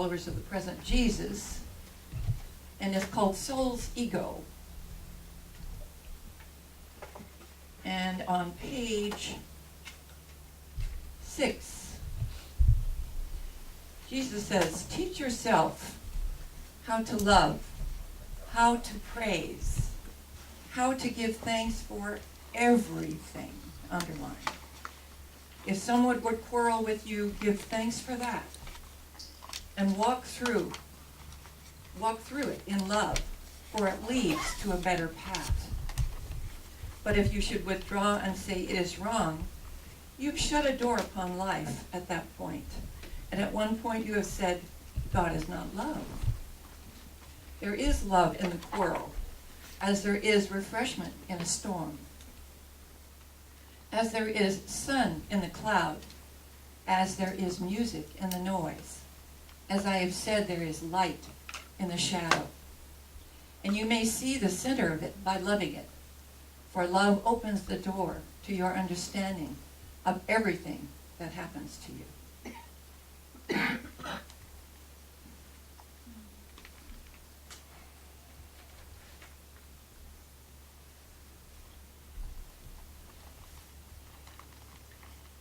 followers of the present Jesus, and it's called Soul's Ego. And on page 6, Jesus says, teach yourself how to love, how to praise, how to give thanks for everything, underline. If someone would quarrel with you, give thanks for that. And walk through it in love, for it leads to a better path. But if you should withdraw and say it is wrong, you've shut a door upon life at that point. And at one point you have said, God is not love. There is love in the quarrel, as there is refreshment in a storm. As there is sun in the cloud, as there is music in the noise. As I have said, there is light in the shadow. And you may see the center of it by loving it, for love opens the door to your understanding of everything that happens to you.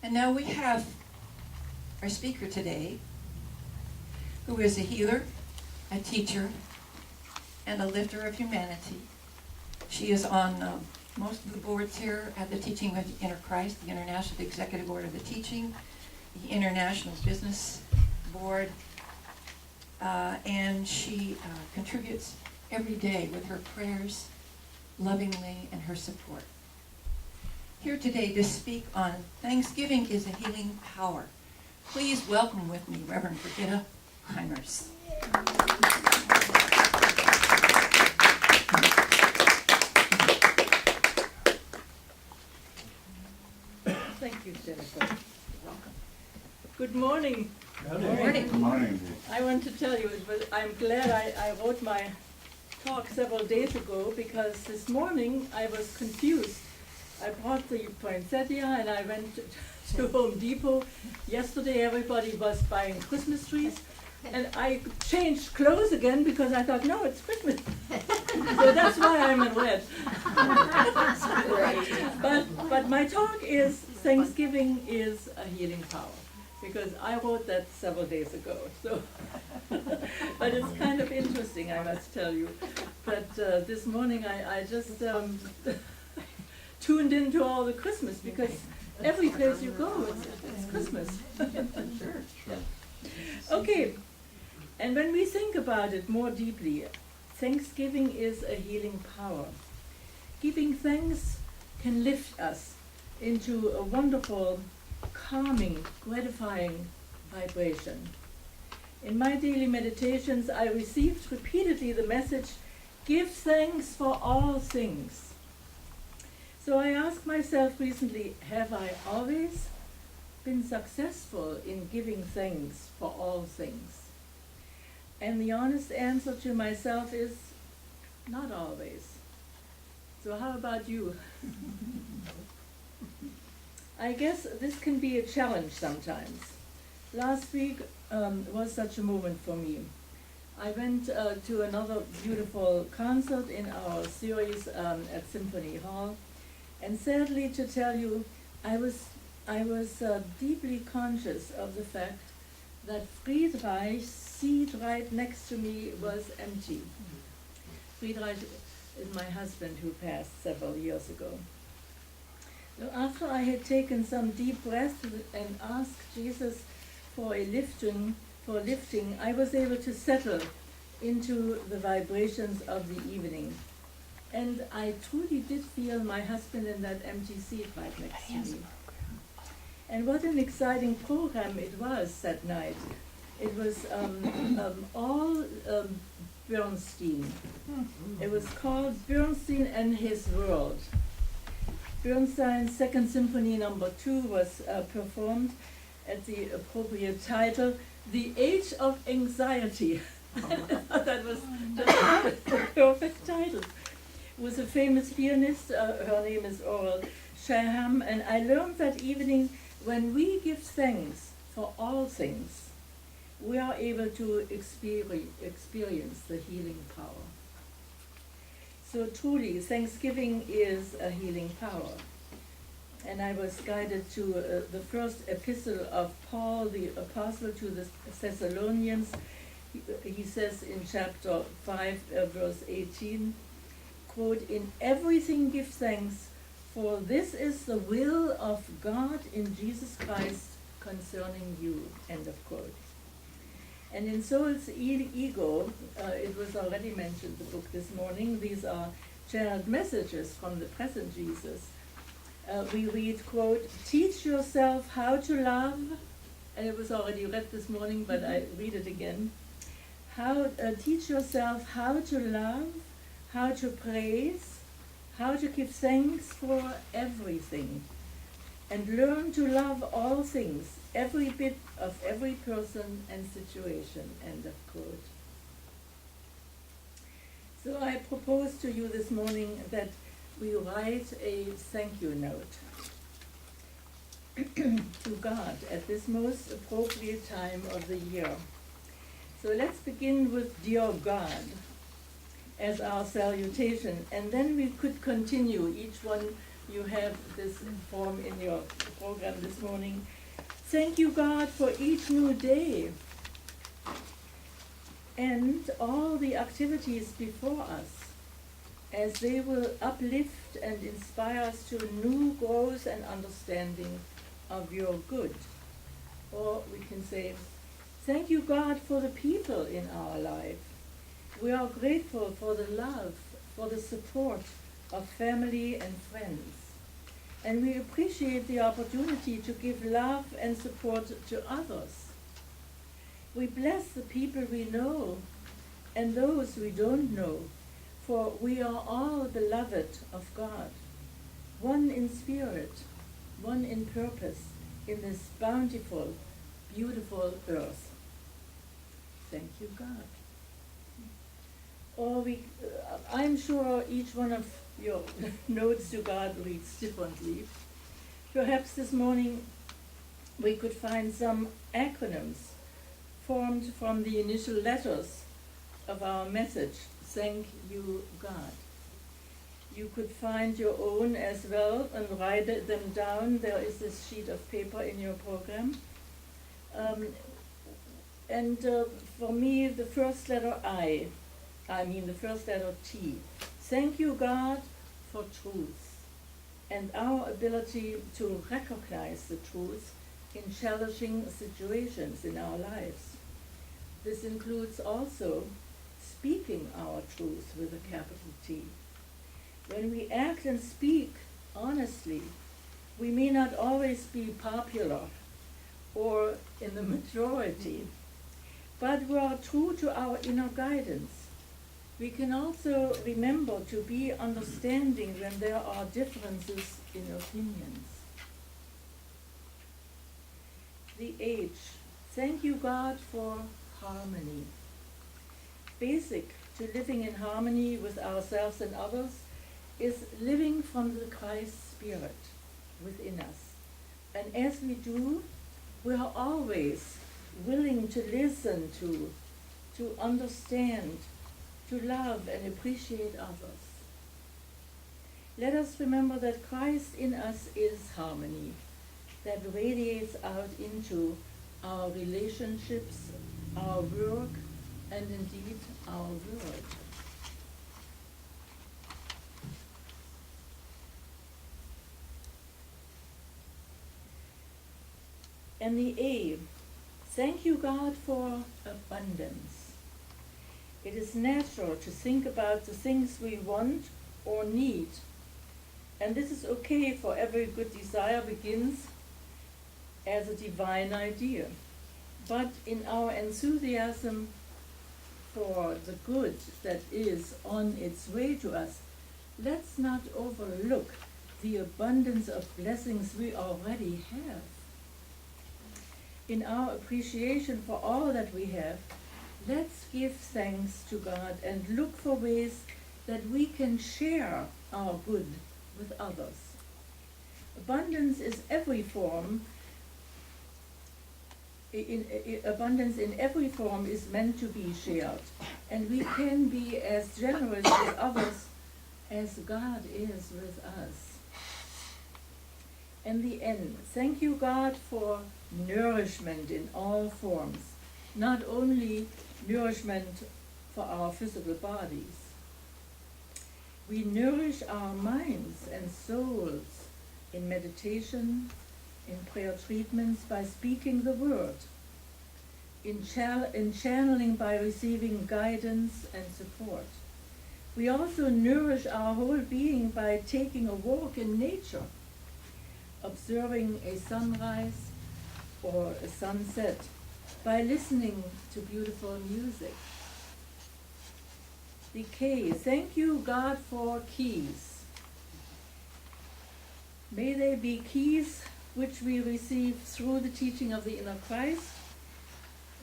And now we have our speaker today, who is a healer, a teacher, and a lifter of humanity. She is on most of the boards here at the Teaching of the Inner Christ, the International Executive Board of the Teaching, the International Business Board, and she contributes every day with her prayers, lovingly, and her support. Here today to speak on Thanksgiving is a Healing Power. Please welcome with me Reverend Brigitte Heimers. Thank you, Jennifer. You're welcome. Good morning. Good morning. Good morning. I want to tell you, I'm glad I wrote my talk several days ago, because this morning I was confused. I brought the poinsettia and I went to Home Depot. Yesterday everybody was buying Christmas trees, and I changed clothes again because I thought, no, it's Christmas. So that's why I'm in red. But my talk is Thanksgiving is a Healing Power, because I wrote that several days ago. So, but it's kind of interesting, I must tell you. But this morning I just tuned into all the Christmas, because every place you go, it's Christmas. Sure. Okay, and when we think about it more deeply, Thanksgiving is a healing power. Giving thanks can lift us into a wonderful, calming, gratifying vibration. In my daily meditations, I received repeatedly the message, give thanks for all things. So I asked myself recently, have I always been successful in giving thanks for all things? And the honest answer to myself is, not always. So how about you? I guess this can be a challenge sometimes. Last week was such a moment for me. I went to another beautiful concert in our series at Symphony Hall. And sadly to tell you, I was deeply conscious of the fact that Friedreich's seat right next to me was empty. Friedreich is my husband, who passed several years ago. So after I had taken some deep breaths and asked Jesus for lifting, I was able to settle into the vibrations of the evening. And I truly did feel my husband in that empty seat right next to me. And what an exciting program it was that night. It was all Bernstein. It was called Bernstein and His World. Bernstein's Second Symphony No. 2 was performed at the appropriate title, The Age of Anxiety. That was the perfect title. Was a famous pianist, her name is Oral Shaham, and I learned that evening, when we give thanks for all things, we are able to experience the healing power. So truly, Thanksgiving is a healing power. And I was guided to the first epistle of Paul, the apostle to the Thessalonians. He says in chapter 5, verse 18, quote, "In everything give thanks, for this is the will of God in Jesus Christ concerning you," end of quote. And in Soul's Ego, it was already mentioned, the book this morning, these are channeled messages from the present Jesus. We read, quote, "Teach yourself how to love," and it was already read this morning, but I read it again. Teach yourself how to love, how to praise, how to give thanks for everything, and learn to love all things, every bit of every person and situation, end of quote. So I propose to you this morning that we write a thank you note to God at this most appropriate time of the year. So let's begin with "Dear God" as our salutation, and then we could continue. Each one, you have this form in your program this morning. Thank you, God, for each new day and all the activities before us, as they will uplift and inspire us to new growth and understanding of your good. Or we can say, thank you, God, for the people in our life. We are grateful for the love, for the support of family and friends. And we appreciate the opportunity to give love and support to others. We bless the people we know and those we don't know, for we are all beloved of God, one in spirit, one in purpose, in this bountiful, beautiful earth. Thank you, God. Or I'm sure each one of your notes to God reads differently. Perhaps this morning we could find some acronyms formed from the initial letters of our message, Thank You, God. You could find your own as well and write them down. There is this sheet of paper in your program. For me, the first letter the first letter T. Thank you, God, for truth and our ability to recognize the truth in challenging situations in our lives. This includes also speaking our truth with a capital T. When we act and speak honestly, we may not always be popular or in the majority, but we are true to our inner guidance. We can also remember to be understanding when there are differences in opinions. The H. Thank you, God, for harmony. Basic to living in harmony with ourselves and others is living from the Christ Spirit within us. And as we do, we are always willing to listen to understand, to love and appreciate others. Let us remember that Christ in us is harmony that radiates out into our relationships, our work, and indeed our world. And the A, thank you, God, for abundance. It is natural to think about the things we want or need. And this is okay, for every good desire begins as a divine idea. But in our enthusiasm for the good that is on its way to us, let's not overlook the abundance of blessings we already have. In our appreciation for all that we have, let's give thanks to God and look for ways that we can share our good with others. Abundance is every form abundance in every form is meant to be shared. And we can be as generous with others as God is with us. And the end. Thank you, God, for nourishment in all forms. Not only nourishment for our physical bodies. We nourish our minds and souls in meditation, in prayer treatments by speaking the word, in channeling by receiving guidance and support. We also nourish our whole being by taking a walk in nature, observing a sunrise or a sunset, by listening to beautiful music. The K, thank you, God, for keys. May they be keys which we receive through the teaching of the inner Christ,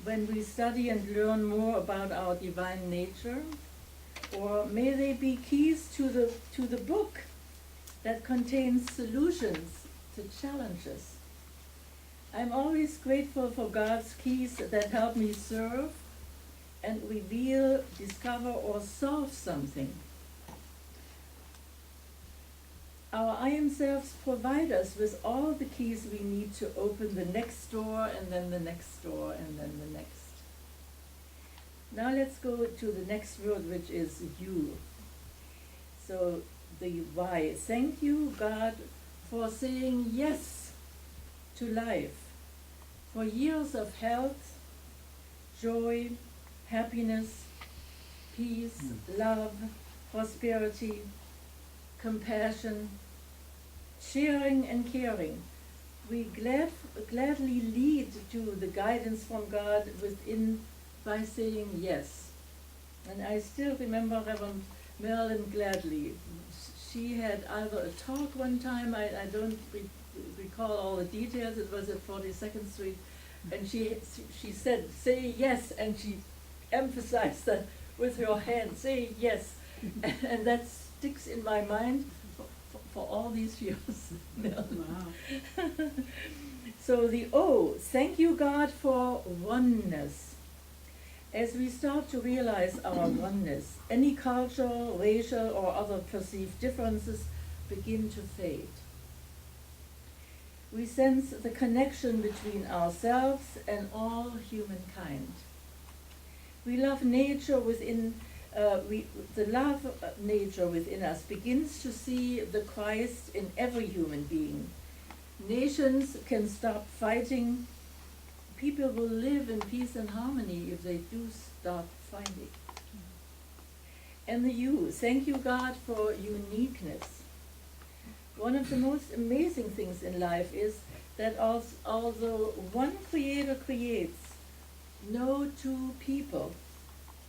when we study and learn more about our divine nature, or may they be keys to the book that contains solutions to challenges. I'm always grateful for God's keys that help me serve and reveal, discover, or solve something. Our I Am Selves provide us with all the keys we need to open the next door, and then the next door, and then the next. Now let's go to the next word, which is you. So the Y. Thank you, God, for saying yes to life, for years of health, joy, happiness, peace, love, prosperity, compassion, sharing and caring. We gladly lead to the guidance from God within by saying yes. And I still remember Reverend Marilyn Gladly. She had either a talk one time, I don't recall all the details, it was at 42nd Street, and she said, say yes, and she emphasized that with her hand, say yes. And that sticks in my mind for all these years. Wow. So the O, thank you, God, for oneness. As we start to realize our oneness, any cultural, racial, or other perceived differences begin to fade. We sense the connection between ourselves and all humankind. We love nature within, the love of nature within us begins to see the Christ in every human being. Nations can stop fighting. People will live in peace and harmony if they do stop fighting. And the you, thank you, God, for uniqueness. One of the most amazing things in life is that although one creator creates, no two people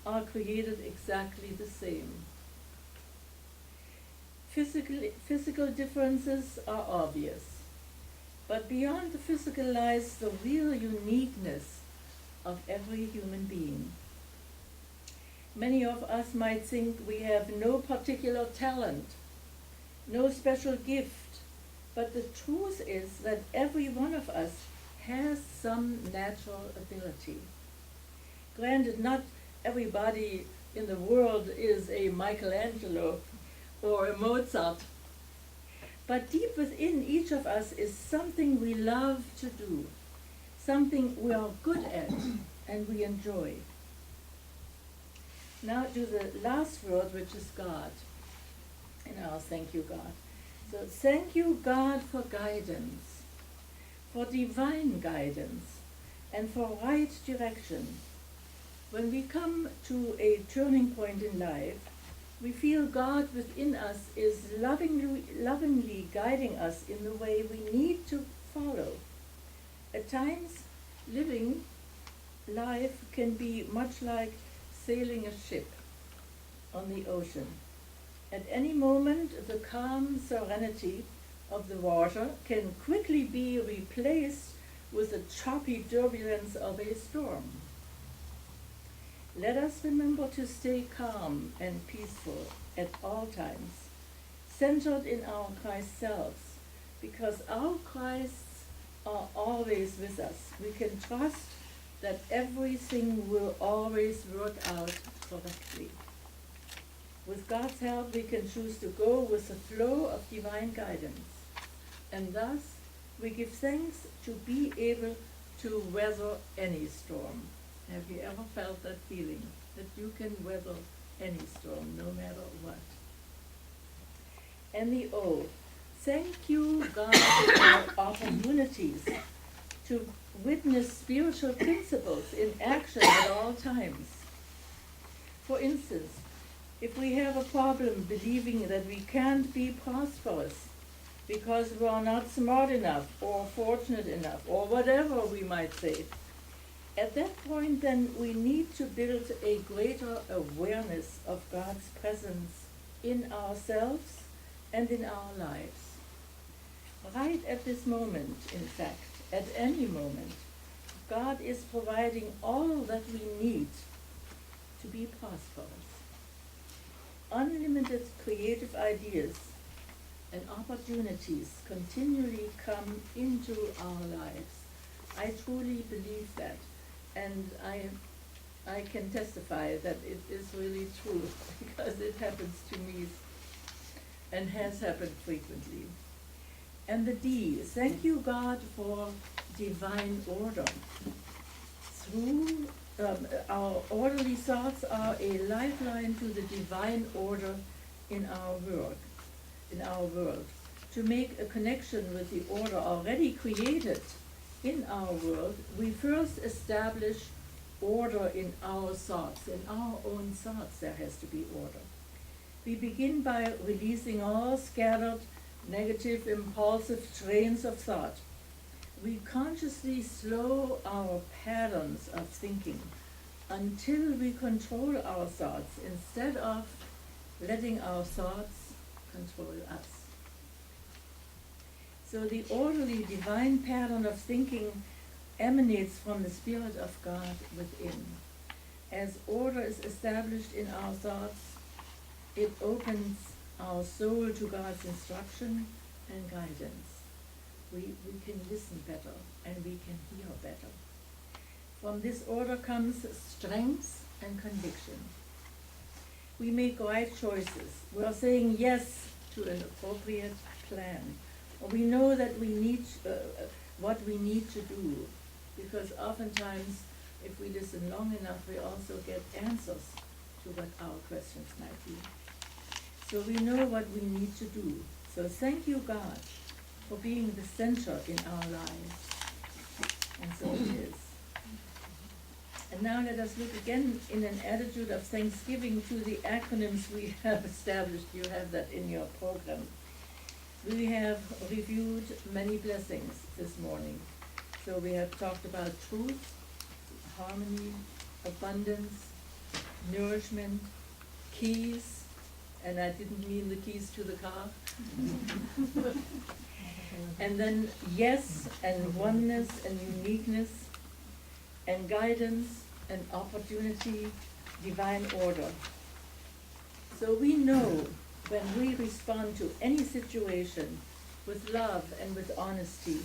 are created exactly the same. Physical differences are obvious, but beyond the physical lies the real uniqueness of every human being. Many of us might think we have no particular talent, no special gift, but the truth is that every one of us has some natural ability. Granted, not everybody in the world is a Michelangelo or a Mozart, but deep within each of us is something we love to do, something we are good at and we enjoy. Now to the last word, which is God. And I'll thank you, God. So thank you, God, for guidance, for divine guidance, and for right direction. When we come to a turning point in life, we feel God within us is lovingly guiding us in the way we need to follow. At times, living life can be much like sailing a ship on the ocean. At any moment, the calm serenity of the water can quickly be replaced with the choppy turbulence of a storm. Let us remember to stay calm and peaceful at all times, centered in our Christ selves, because our Christs are always with us. We can trust that everything will always work out correctly. With God's help, we can choose to go with the flow of divine guidance. And thus, we give thanks to be able to weather any storm. Have you ever felt that feeling, that you can weather any storm, no matter what? And the O, thank you, God, for opportunities to witness spiritual principles in action at all times. For instance, if we have a problem believing that we can't be prosperous because we are not smart enough or fortunate enough or whatever we might say, at that point then we need to build a greater awareness of God's presence in ourselves and in our lives. Right at this moment, in fact, at any moment, God is providing all that we need to be prosperous. Unlimited creative ideas and opportunities continually come into our lives. I truly believe that, and I can testify that it is really true because it happens to me and has happened frequently. And the D, thank you, God, for divine order. Through our orderly thoughts are a lifeline to the divine order in our world. To make a connection with the order already created in our world, we first establish order in our thoughts. In our own thoughts there has to be order. We begin by releasing all scattered, negative, impulsive trains of thought. We consciously slow our patterns of thinking until we control our thoughts instead of letting our thoughts control us. So the orderly divine pattern of thinking emanates from the Spirit of God within. As order is established in our thoughts, it opens our soul to God's instruction and guidance. We can listen better and we can hear better. From this order comes strength and conviction. We make right choices. We are saying yes to an appropriate plan. Or we know that we need what we need to do, because oftentimes if we listen long enough we also get answers to what our questions might be. So we know what we need to do. So thank you, God, for being the center in our lives. And so it is. And now let us look again in an attitude of thanksgiving to the acronyms we have established. You have that in your program. We have reviewed many blessings this morning. So we have talked about truth, harmony, abundance, nourishment, keys, and I didn't mean the keys to the car. And then yes, and oneness, and uniqueness, and guidance, and opportunity, divine order. So we know when we respond to any situation with love and with honesty,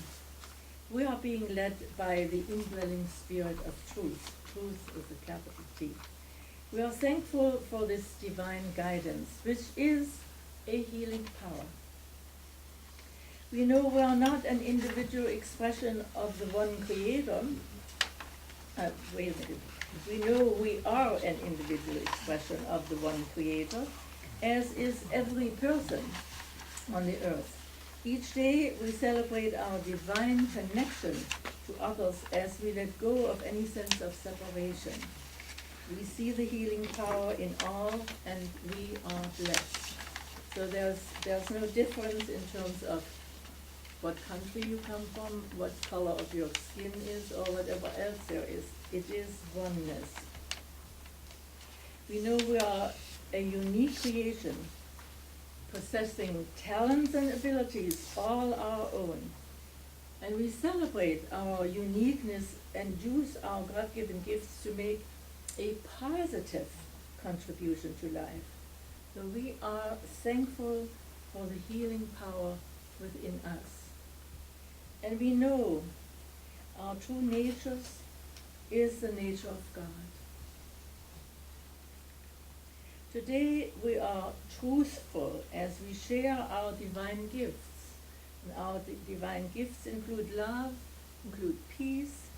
we are being led by the indwelling spirit of truth. Truth with a capital T. We are thankful for this divine guidance, which is a healing power. We know we are not an individual expression of the one Creator. Wait a minute. We know we are an individual expression of the one Creator, as is every person on the earth. Each day we celebrate our divine connection to others as we let go of any sense of separation. We see the healing power in all, and we are blessed. So there's no difference in terms of what country you come from, what color of your skin is, or whatever else there is. It is oneness. We know we are a unique creation, possessing talents and abilities all our own. And we celebrate our uniqueness and use our God-given gifts to make a positive contribution to life. So we are thankful for the healing power within us. And we know our true natures is the nature of God. Today we are truthful as we share our divine gifts. And our divine gifts include love, include peace,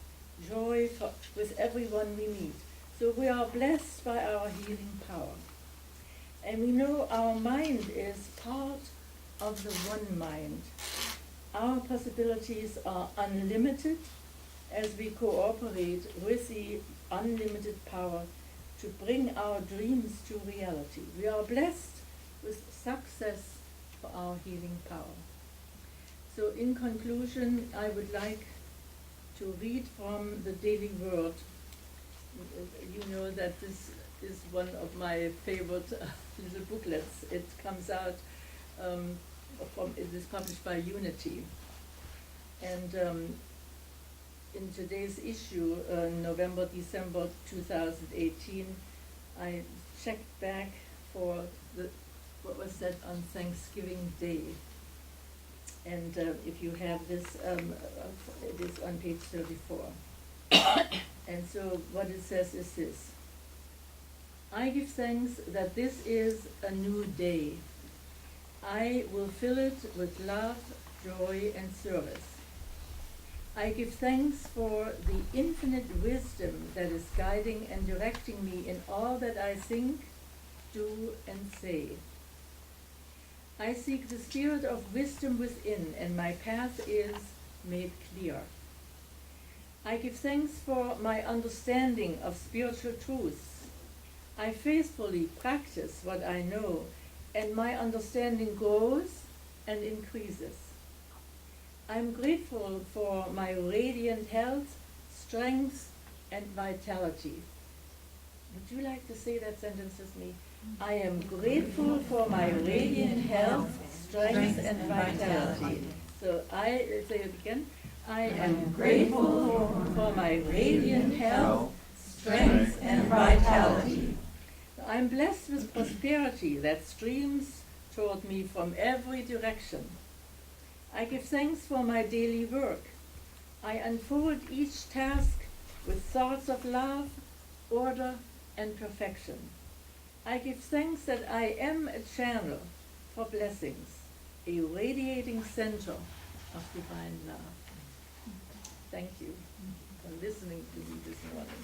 joy with everyone we meet. So we are blessed by our healing power. And we know our mind is part of the one mind. Our possibilities are unlimited as we cooperate with the unlimited power to bring our dreams to reality. We are blessed with success for our healing power. So in conclusion, I would like to read from the Daily Word. You know that this is one of my favorite little booklets. It comes out it is published by Unity. And in today's issue, November, December 2018, I checked back for what was said on Thanksgiving Day. And if you have this, it is on page 34. And so what it says is this: I give thanks that this is a new day. I will fill it with love, joy, and service. I give thanks for the infinite wisdom that is guiding and directing me in all that I think, do, and say. I seek the spirit of wisdom within, and my path is made clear. I give thanks for my understanding of spiritual truths. I faithfully practice what I know, and my understanding grows and increases. I'm grateful for my radiant health, strength, and vitality. Would you like to say that sentence with me? I am grateful for my radiant health, strength, and vitality. So I say it again. I am grateful for my radiant health, strength, and vitality. I'm blessed with prosperity that streams toward me from every direction. I give thanks for my daily work. I unfold each task with thoughts of love, order, and perfection. I give thanks that I am a channel for blessings, a radiating center of divine love. Thank you for listening to me this morning.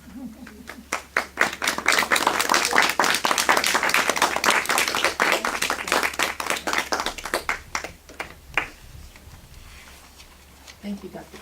Thank you, Dr.